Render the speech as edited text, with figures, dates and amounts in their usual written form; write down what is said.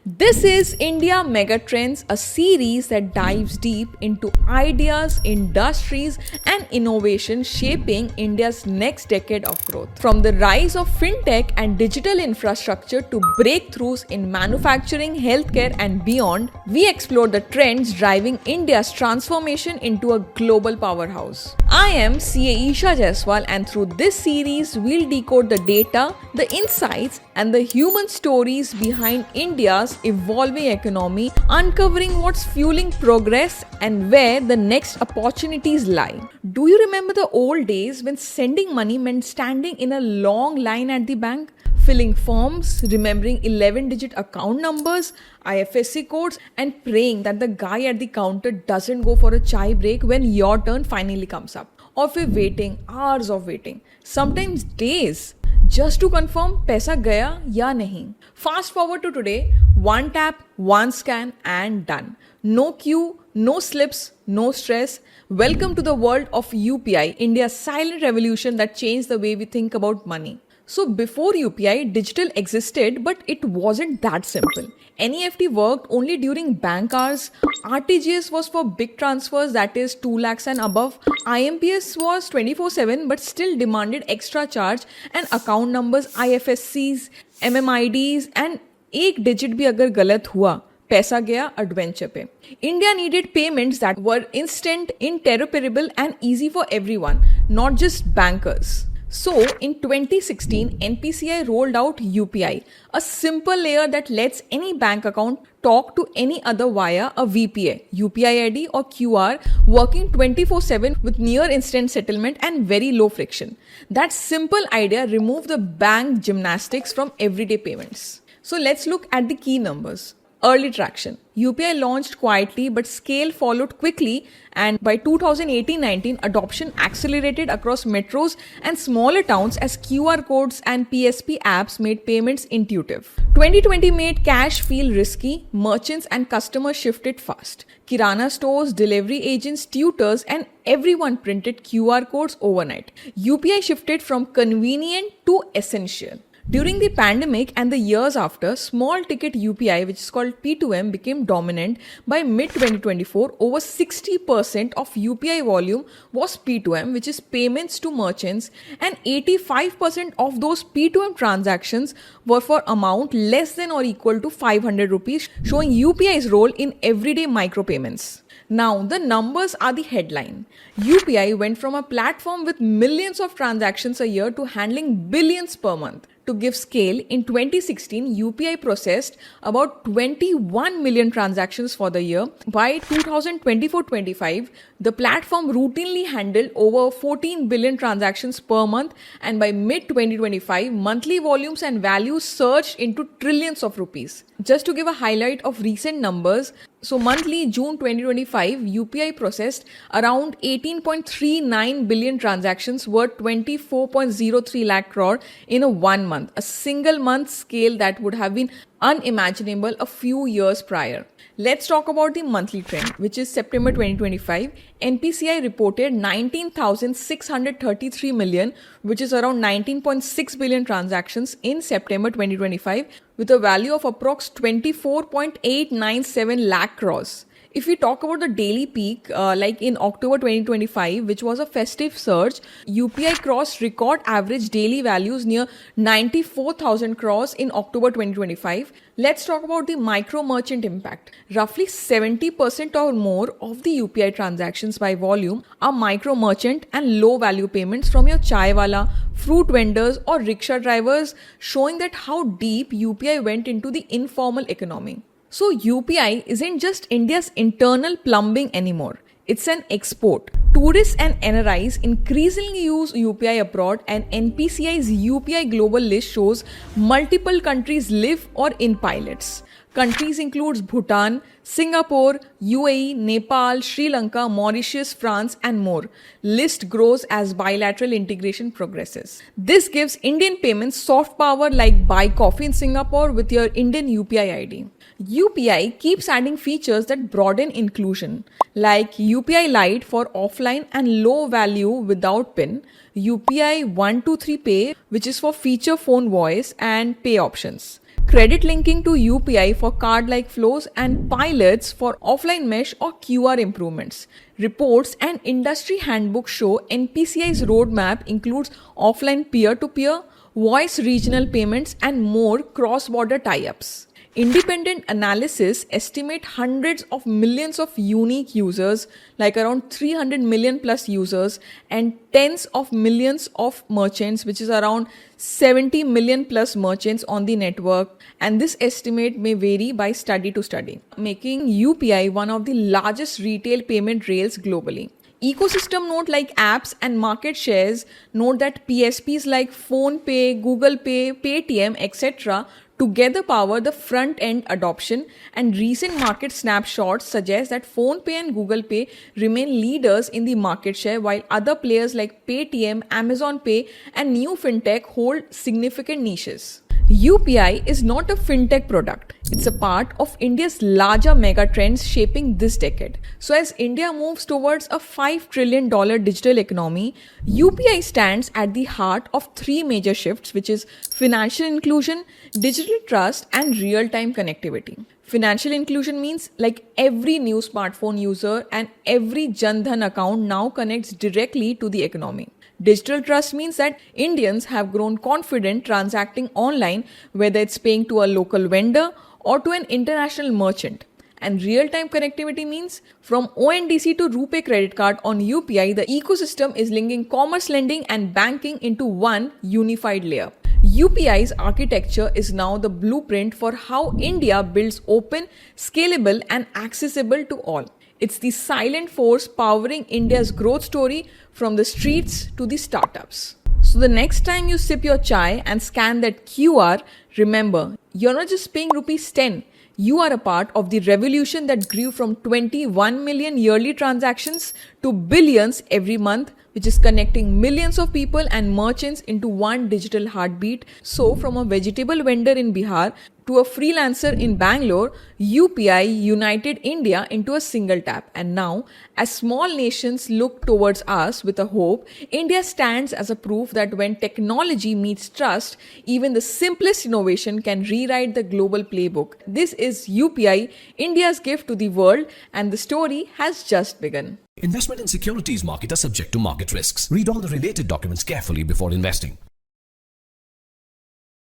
This is India Megatrends, a series that dives deep into ideas, industries, and innovation shaping India's next decade of growth. From the rise of fintech and digital infrastructure to breakthroughs in manufacturing, healthcare, and beyond, we explore the trends driving India's transformation into a global powerhouse. I am CA Isha Jaiswal, and through this series, we'll decode the data, the insights, and the human stories behind India's evolving economy, uncovering what's fueling progress and where the next opportunities lie. Do you remember the old days when sending money meant standing in a long line at the bank? Filling forms, remembering 11-digit account numbers, IFSC codes, and praying that the guy at the counter doesn't go for a chai break when your turn finally comes up. Or we're waiting, hours of waiting, sometimes days, just to confirm paisa gaya ya nahi. Fast forward to today, one tap, one scan, and done. No queue, no slips, no stress. Welcome to the world of UPI, India's silent revolution that changed the way we think about money. So before UPI, digital existed, but it wasn't that simple. NEFT worked only during bank hours. RTGS was for big transfers, that is 2 lakhs and above. IMPS was 24/7 but still demanded extra charge, and account numbers, IFSCs, MMIDs, and एक digit भी अगर गलत हुआ पैसा गया adventure पे. India needed payments that were instant, interoperable, and easy for everyone, not just bankers. So, in 2016, NPCI rolled out UPI, a simple layer that lets any bank account talk to any other via a VPA, UPI ID or QR, working 24/7 with near instant settlement and very low friction. That simple idea removed the bank gymnastics from everyday payments. So, let's look at the key numbers. Early traction. UPI launched quietly, but scale followed quickly, and by 2018-19, adoption accelerated across metros and smaller towns as QR codes and PSP apps made payments intuitive. 2020 made cash feel risky. Merchants and customers shifted fast. Kirana stores, delivery agents, tutors, and everyone printed QR codes overnight. UPI shifted from convenient to essential. During the pandemic and the years after, small ticket UPI, which is called P2M, became dominant. By mid-2024, over 60% of UPI volume was P2M, which is payments to merchants, and 85% of those P2M transactions were for amount less than or equal to 500 rupees, showing UPI's role in everyday micropayments. Now, the numbers are the headline. UPI went from a platform with millions of transactions a year to handling billions per month. To give scale, in 2016, UPI processed about 21 million transactions for the year. By 2024-25, the platform routinely handled over 14 billion transactions per month, and by mid-2025, monthly volumes and values surged into trillions of rupees. Just to give a highlight of recent numbers, so monthly June 2025, UPI processed around 18.39 billion transactions worth 24.03 lakh crore in a 1 month, a single month scale that would have been unimaginable a few years prior. Let's talk about the monthly trend, which is September 2025. NPCI reported 19,633 million, which is around 19.6 billion transactions in September 2025, with a value of approx 24.897 lakh crores. If we talk about the daily peak, like in October 2025, which was a festive surge, UPI crossed record average daily values near 94,000 crores in October 2025. Let's talk about the micro merchant impact. Roughly 70% or more of the UPI transactions by volume are micro merchant and low value payments from your chai wala, fruit vendors, or rickshaw drivers, showing that how deep UPI went into the informal economy. So UPI isn't just India's internal plumbing anymore. It's an export. Tourists and NRIs increasingly use UPI abroad, and NPCI's UPI global list shows multiple countries live or in pilots. Countries includes Bhutan, Singapore, UAE, Nepal, Sri Lanka, Mauritius, France, and more. List grows as bilateral integration progresses. This gives Indian payments soft power, like buy coffee in Singapore with your Indian UPI ID. UPI keeps adding features that broaden inclusion, like UPI Lite for offline and low value without PIN, UPI 123 Pay, which is for feature phone voice and pay options. credit linking to UPI for card-like flows, and pilots for offline mesh or QR improvements. Reports and industry handbooks show NPCI's roadmap includes offline peer-to-peer, voice regional payments, and more cross-border tie-ups. Independent analysis estimate hundreds of millions of unique users, like around 300 million plus users, and tens of millions of merchants, which is around 70 million plus merchants on the network. And this estimate may vary by study to study, making UPI one of the largest retail payment rails globally. Ecosystem note like apps and market shares note that PSPs like PhonePe, Google Pay, Paytm, etc. together power the front end adoption, and recent market snapshots suggest that PhonePe and Google Pay remain leaders in the market share, while other players like Paytm, Amazon Pay, and new fintech hold significant niches. UPI is not a fintech product. It's a part of India's larger mega trends shaping this decade. So as India moves towards a $5 trillion digital economy, UPI stands at the heart of three major shifts, which is financial inclusion, digital trust, and real-time connectivity. Financial inclusion means like every new smartphone user and every Jan Dhan account now connects directly to the economy. Digital trust means that Indians have grown confident transacting online, whether it's paying to a local vendor or to an international merchant. And real-time connectivity means from ONDC to RuPay credit card on UPI, the ecosystem is linking commerce, lending, and banking into one unified layer. UPI's architecture is now the blueprint for how India builds open, scalable, and accessible to all. It's the silent force powering India's growth story from the streets to the startups. So the next time you sip your chai and scan that QR, remember, you're not just paying rupees 10. You are a part of the revolution that grew from 21 million yearly transactions to billions every month, which is connecting millions of people and merchants into one digital heartbeat. So from a vegetable vendor in Bihar to a freelancer in Bangalore, UPI united India into a single tap. And now, as small nations look towards us with a hope, India stands as a proof that when technology meets trust, even the simplest innovation can rewrite the global playbook. This is UPI, India's gift to the world, and the story has just begun. Investment in securities market are subject to market risks. Read all the related documents carefully before investing.